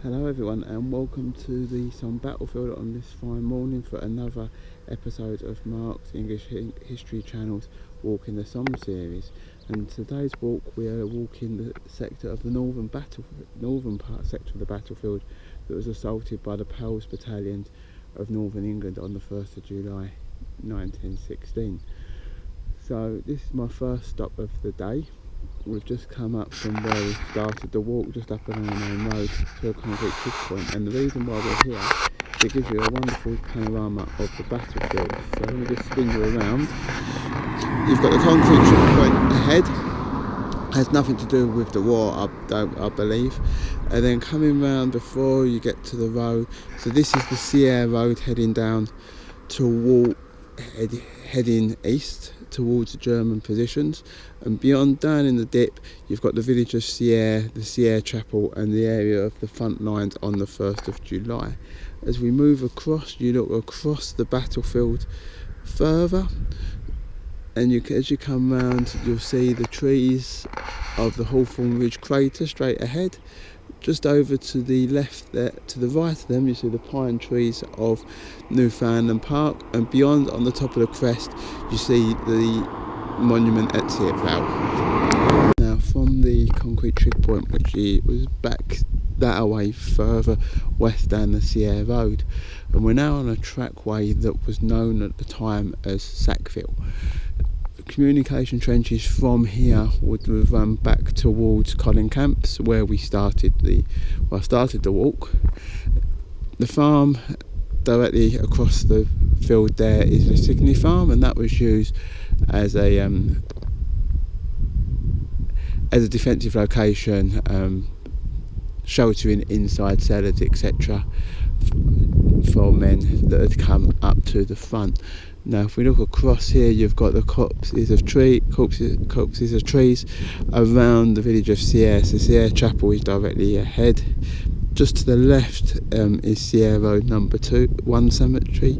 Hello everyone and welcome to the Somme battlefield on this fine morning for another episode of Mark's English History Channel's Walk in the Somme series. And today's walk we are walking the sector of the northern part sector of the battlefield that was assaulted by the Pals battalions of Northern England on the 1st of July 1916. So this is my first stop of the day. We've just come up from where we started the walk, just up along the main road to a concrete checkpoint, and the reason why we're here is it gives you a wonderful panorama of the battlefield. So let me just spin you around. You've got the concrete checkpoint ahead, has nothing to do with the war I believe, and then coming round before you get to the road, so this is the Serre road heading down to heading east towards the German positions, and beyond down in the dip you've got the village of Serre, the Serre chapel and the area of the front lines on the 1st of July. As we move across, you look across the battlefield further, and as you come round you'll see the trees of the Hawthorne Ridge crater straight ahead. Just over to the left there, to the right of them, you see the pine trees of Newfoundland Park, and beyond on the top of the crest you see the monument at Serre. Now from the concrete checkpoint, which was back that away further west down the Serre road, and we're now on a trackway that was known at the time as Sackville. Communication trenches from here would run back towards Colin Camps, where we started the walk. The farm directly across the field there is the Signey farm, and that was used as a defensive location, sheltering inside cellars, etc., for men that had come up to the front. Now if we look across here, you've got the corpses of trees around the village of Serre. So Serre chapel is directly ahead. Just to the left is Serre Road number 1 cemetery,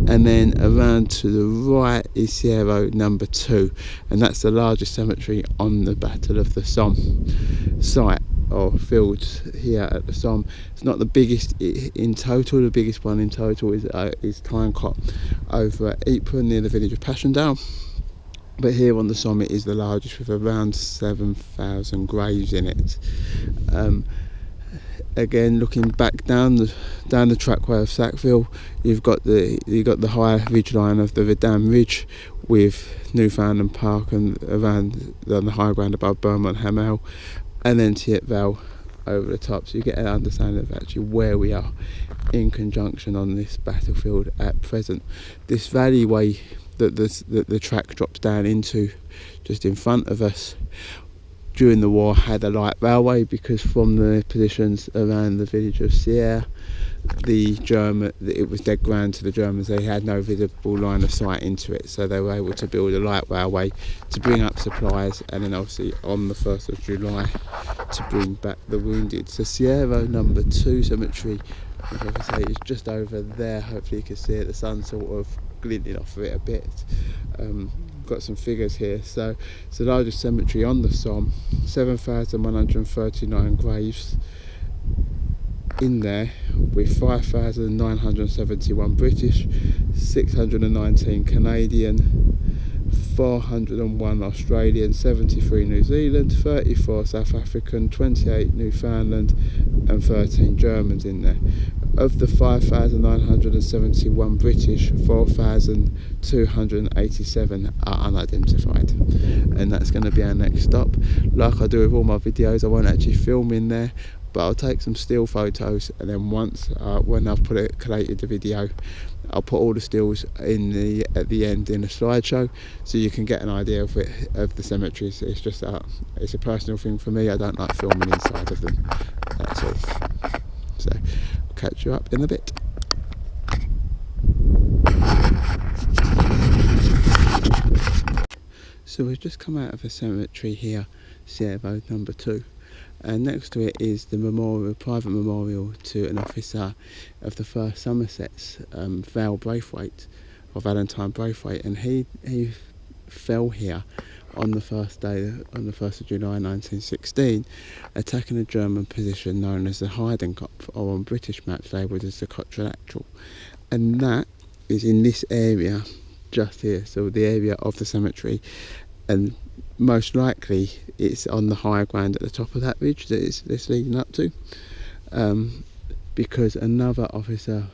and then around to the right is Serre Road number 2, and that's the largest cemetery on the Battle of the Somme site, or fields here at the Somme. It's not the biggest in total. The biggest one in total is Tyncott over at Ypres near the village of Passchendaele. But here on the Somme it is the largest, with around 7,000 graves in it. Again, looking back down the trackway of Sackville, you've got the high ridgeline of the Verdun Ridge with Newfoundland Park and around on the high ground above Beaumont Hamel, and then Tietval over the top, so you get an understanding of actually where we are in conjunction on this battlefield at present. This valleyway that the track drops down into just in front of us during the war had a light railway, because from the positions around the village of Serre, it was dead ground to the Germans. They had no visible line of sight into it, so they were able to build a light railway to bring up supplies, and then obviously on the 1st of July to bring back the wounded. So Serre number 2 cemetery, like I say, is just over there. Hopefully you can see it, the sun sort of glinting off of it a bit. Got some figures here. So it's the largest cemetery on the Somme, 7,139 graves in there, with 5,971 British, 619 Canadian, 401 Australian, 73 New Zealand, 34 South African, 28 Newfoundland and 13 Germans in there. Of the 5,971 British, 4,287 are unidentified, and that's going to be our next stop. Like I do with all my videos, I won't actually film in there, but I'll take some still photos, and then once when I've collated the video, I'll put all the stills at the end in a slideshow, so you can get an idea of the cemeteries. It's just it's a personal thing for me. I don't like filming inside of them. That's all. So I'll catch you up in a bit. So we've just come out of a cemetery here, Serre Road number 2. And next to it is the private memorial to an officer of the 1st Somerset's, Valentine Braithwaite, and he fell here on the first day, on the 1st of July 1916, attacking a German position known as the Heidenkopf, or on British maps labelled as the Quadrilateral. And that is in this area just here, so the area of the cemetery, and most likely it's on the higher ground at the top of that ridge that it's leading up to, because another officer,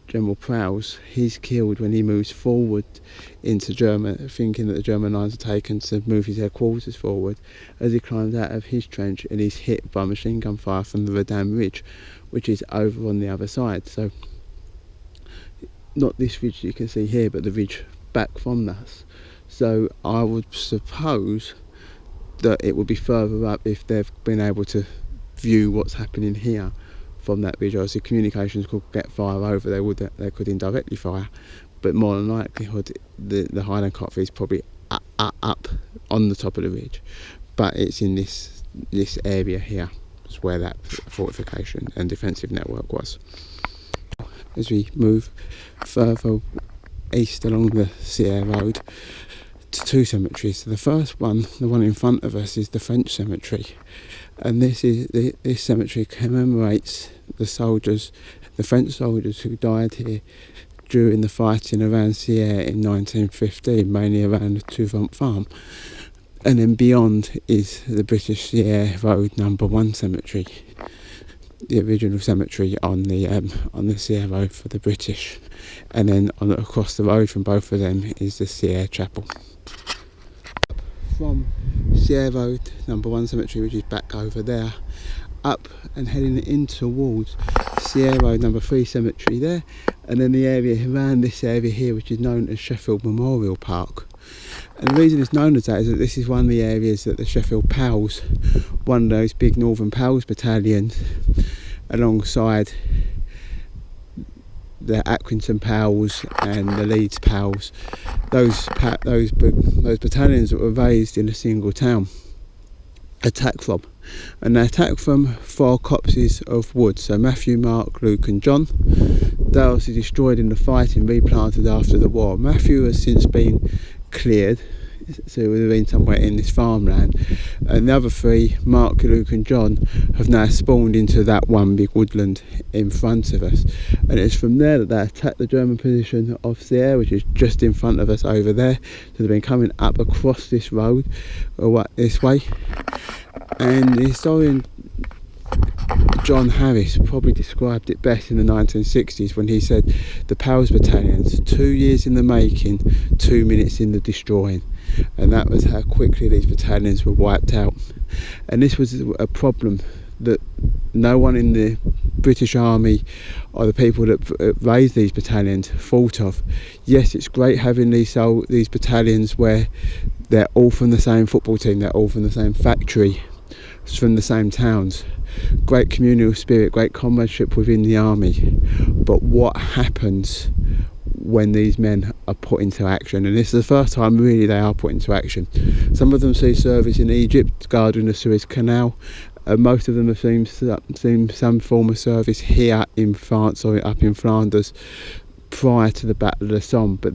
General Prowse, he's killed when he moves forward into German, thinking that the German lines are taken to move his headquarters forward. As he climbs out of his trench, and he's hit by machine gun fire from the Verdun Ridge, which is over on the other side. So not this ridge you can see here, but the ridge back from us. So I would suppose that it would be further up if they've been able to view what's happening here from that ridge. Obviously communications could get fire over, they could indirectly fire, but more than likelihood the Heidenkopf is probably up on the top of the ridge, but it's in this area here is where that fortification and defensive network was. As we move further east along the Serre road to two cemeteries. So the first one, the one in front of us, is the French cemetery, and this cemetery commemorates the French soldiers who died here during the fighting around Serre in 1915, mainly around the Touvant farm. And then beyond is the British Serre Road number 1 cemetery, the original cemetery on the Serre Road for the British. And then across the road from both of them is the Serre Chapel. From Serre Road number 1 cemetery, which is back over there, up and heading in towards Serre Road number 3 cemetery there, and then the area around this area here, which is known as Sheffield Memorial Park. And the reason it's known as that is that this is one of the areas that the Sheffield Pals, one of those big Northern Pals battalions, alongside the Accrington Pals and the Leeds Pals, those battalions that were raised in a single town, attack from. And they attack from 4 copses of wood, so Matthew, Mark, Luke and John. They were obviously destroyed in the fighting, replanted after the war. Matthew has since been cleared, so it would have been somewhere in this farmland, and the other 3, Mark, Luke and John, have now spawned into that one big woodland in front of us. And it's from there that they attacked the German position of Serre, which is just in front of us over there. So they've been coming up across this road, or this way. And the historian John Harris probably described it best in the 1960s when he said, the Pals battalions, 2 years in the making, 2 minutes in the destroying. And that was how quickly these battalions were wiped out. And this was a problem that no one in the British Army or the people that raised these battalions thought of. Yes, it's great having these battalions where they're all from the same football team, they're all from the same factory, from the same towns. Great communal spirit, great comradeship within the army. But what happens when these men are put into action? And this is the first time really they are put into action. Some of them see service in Egypt, guarding the Suez Canal. Most of them have seen some form of service here in France or up in Flanders prior to the Battle of the Somme. But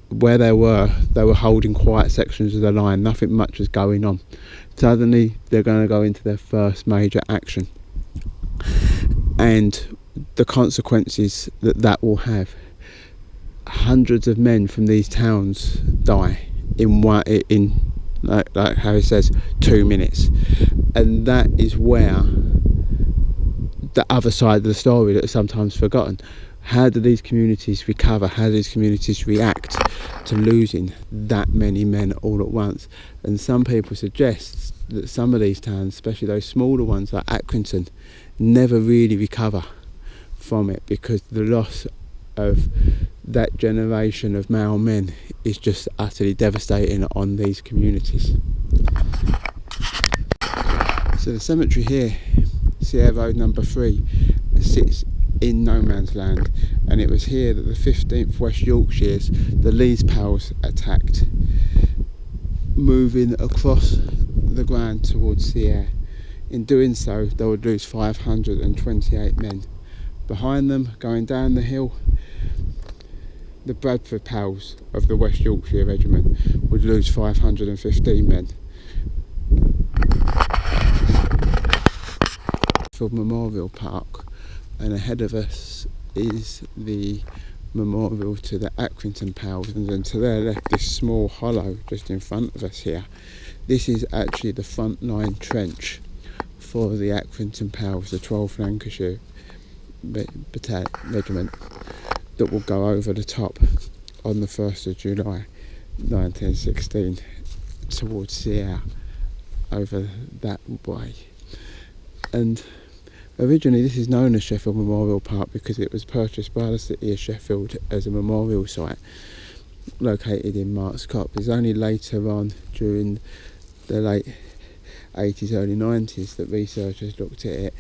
where they were holding quiet sections of the line. Nothing much was going on. Suddenly they're going to go into their first major action, and the consequences that will have. Hundreds of men from these towns die in like Harry says, 2 minutes. And that is where the other side of the story that is sometimes forgotten. How do these communities recover? How do these communities react to losing that many men all at once? And some people suggest that some of these towns, especially those smaller ones like Accrington, never really recover from it, because the loss of that generation of male men is just utterly devastating on these communities. So the cemetery here, Serre Road number 3, sits in no man's land, and it was here that the 15th West Yorkshires, the Leeds Pals, attacked, moving across the ground towards Serre. In doing so, they would lose 528 men. Behind them, going down the hill, the Bradford Pals of the West Yorkshire Regiment would lose 515 men. Sheffield Memorial Park, and ahead of us is the memorial to the Accrington Pals, and then to their left this small hollow just in front of us here. This is actually the front line trench for the Accrington Pals, the 12th Lancashire Regiment, that will go over the top on the 1st of July 1916 towards Serre, over that way. And originally this is known as Sheffield Memorial Park because it was purchased by the city of Sheffield as a memorial site located in Marks Copse. It's only later on, during the late 80s, early 90s, that researchers looked at it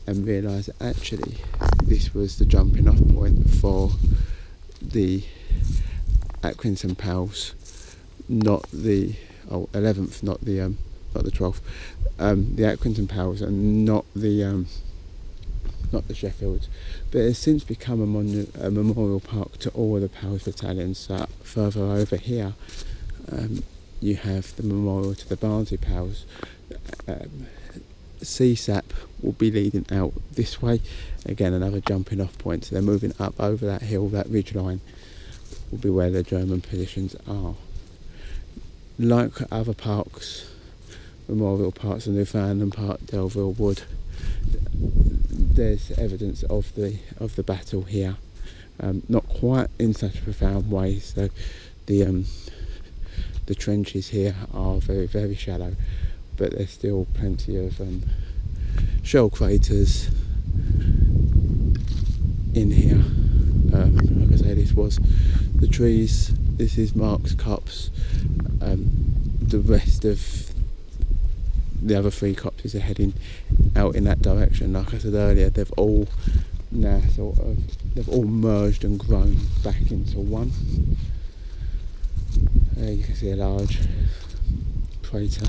and realised that actually this was the jumping off point for the Accrington Pals, not the 11th, not the 12th, the Accrington Pals, and not the Sheffields. But it's since become a memorial park to all of the Pals battalions. So further over here, you have the memorial to the Barnsley Pals. CSAP will be leading out this way, again another jumping off point, so they're moving up over that hill. That ridge line will be where the German positions are. Like other parks, memorial parks of Newfoundland Park, Delville Wood, there's evidence of the battle here, not quite in such a profound way. So the trenches here are very, very shallow, but there's still plenty of shell craters in here. Like I say, this was the trees. This is Marks Copse. The rest of the other 3 copses are heading out in that direction. Like I said earlier, they've all now they've all merged and grown back into one. You can see a large crater.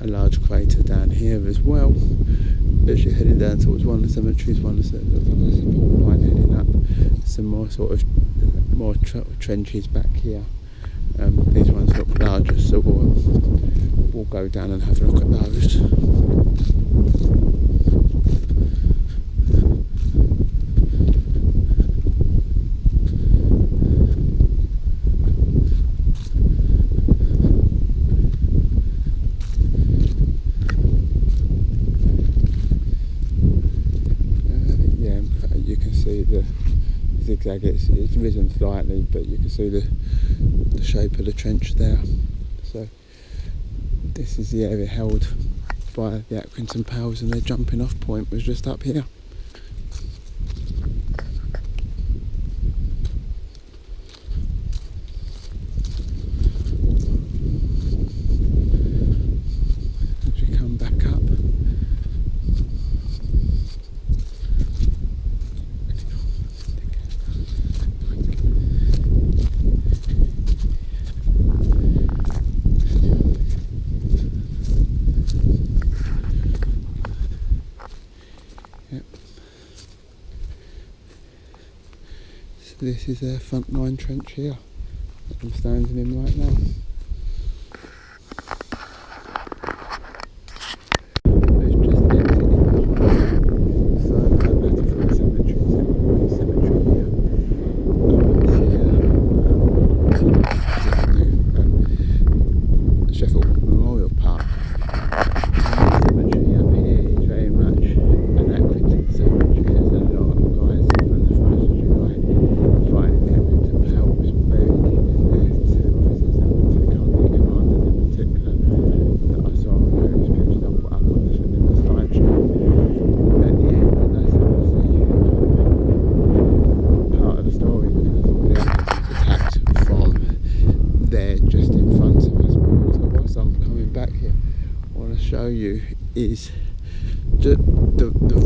A large crater down here as well, as you're heading down towards one of the cemeteries. One of the support line heading up. Some more trenches back here. These ones look larger, so we'll go down and have a look at those. You can see the zigzag, it's risen slightly, but you can see the shape of the trench there. So this is the area held by the Accrington Pals, and their jumping off point was just up here. As we come back up, this is their front line trench here that I'm standing in right now. It's just exiting the third battlefield cemetery here. Sheffield Memorial Park. The cemetery up here is very much an Accrington cemetery. There's a lot of guys from the 1st of July fighting the Accrington Pals, buried in there. 2 officers in particular, the commanders in particular, that I saw on various pictures I'll put up on the slideshow at the end. And that's obviously part of the story, because all the Accringtons attacked from there just in front of us. So whilst I'm coming back here, what I want to show you is the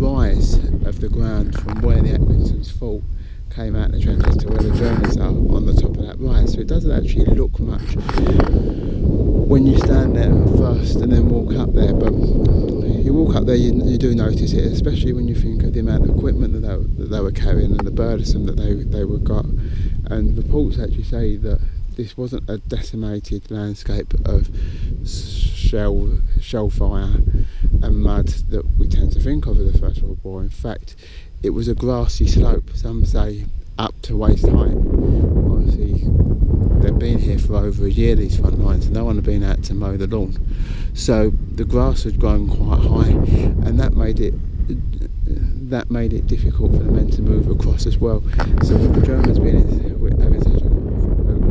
rise of the ground from where the Accringtons fought, came out the trenches to where the Germans are on the top of that rise. So it doesn't actually look much when you stand there first and then walk up there, but you walk up there, you do notice it, especially when you think of the amount of equipment that they were carrying and the burdensome that they were got. And reports actually say that this wasn't a decimated landscape of shell fire and mud that we tend to think of as the First World War. In fact, it was a grassy slope, some say up to waist height. Obviously, they've been here for over a year, these front lines, and no one had been out to mow the lawn. So the grass had grown quite high, and that made it difficult for the men to move across as well. So with the Germans having such a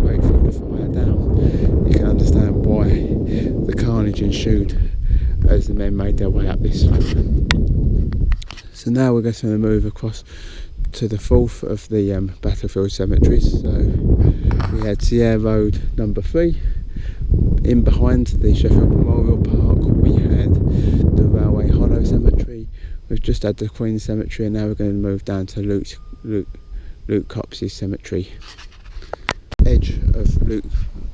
great field of fire down, you can understand why the carnage ensued as the men made their way up this slope. So now we're going to move across to the fourth of the battlefield cemeteries. So we had Serre Road number 3. In behind the Sheffield Memorial Park we had the Railway Hollow Cemetery. We've just had the Queen's Cemetery, and now we're going to move down to Luke Copse's cemetery. Edge of Luke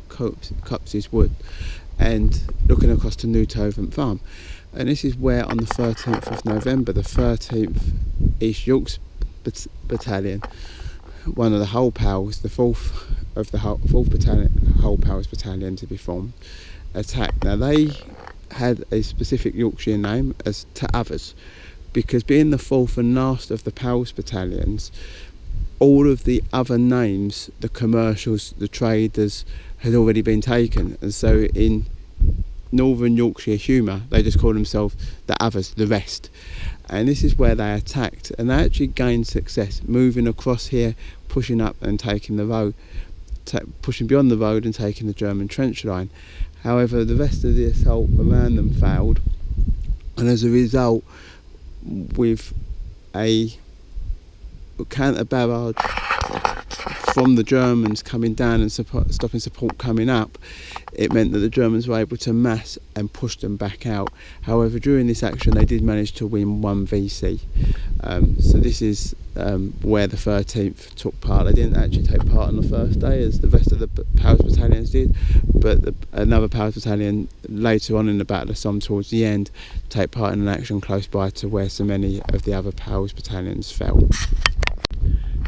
Copse's wood, and looking across to Newtoven Farm. And this is where on the 13th of November the 13th East Yorks Battalion, one of the Hull Pals, the 4th of the Hull Pals Battalion to be formed, attacked. Now they had a specific Yorkshire name as Ta'avers, because being the 4th and last of the Pals battalions, all of the other names, the commercials, the traders, had already been taken, and so in Northern Yorkshire humour they just call themselves the others, the rest. And this is where they attacked, and they actually gained success, moving across here, pushing up and taking the road, pushing beyond the road and taking the German trench line. However, the rest of the assault around them failed, and as a result, with a counter barrage from the Germans coming down and stopping support coming up, it meant that the Germans were able to mass and push them back out. However, during this action they did manage to win 1 VC. So this is where the 13th took part. They didn't actually take part on the first day as the rest of the Pals battalions did, but another Pals battalion later on in the Battle of Somme towards the end take part in an action close by to where so many of the other Pals battalions fell.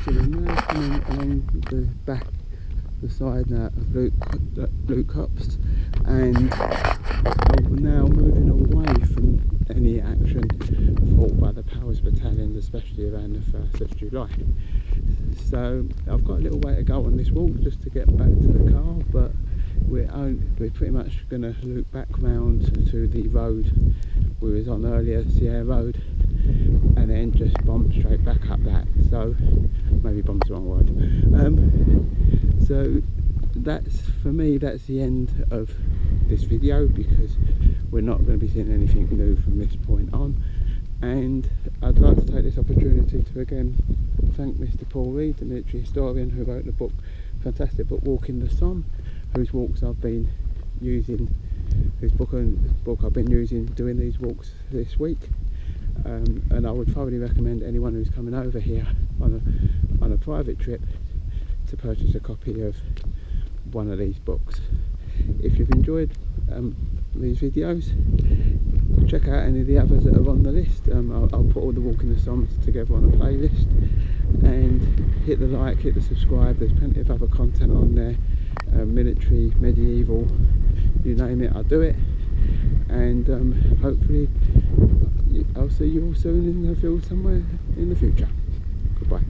So we're now coming along the side now of Luke Copse, and we're now moving away from any action fought by the Pals battalions, especially around the 1st of July. So I've got a little way to go on this walk just to get back to the car, but we're pretty much going to loop back round to the road we was on earlier, Serre Road, and then just bump straight back up that. So maybe bump's the wrong word. So that's, for me, that's the end of this video, because we're not going to be seeing anything new from this point on. And I'd like to take this opportunity to again thank Mr. Paul Reed, the military historian who wrote the book, fantastic book, Walking the Somme, whose walks I've been using, whose book I've been using doing these walks this week. And I would thoroughly recommend anyone who's coming over here on a private trip to purchase a copy of one of these books. If you've enjoyed these videos, check out any of the others that are on the list. I'll put all the Walking the Somme together on a playlist, and hit the like, hit the subscribe. There's plenty of other content on there, military, medieval, you name it, I'll do it. And hopefully I'll see you all soon in the field somewhere in the future. Goodbye.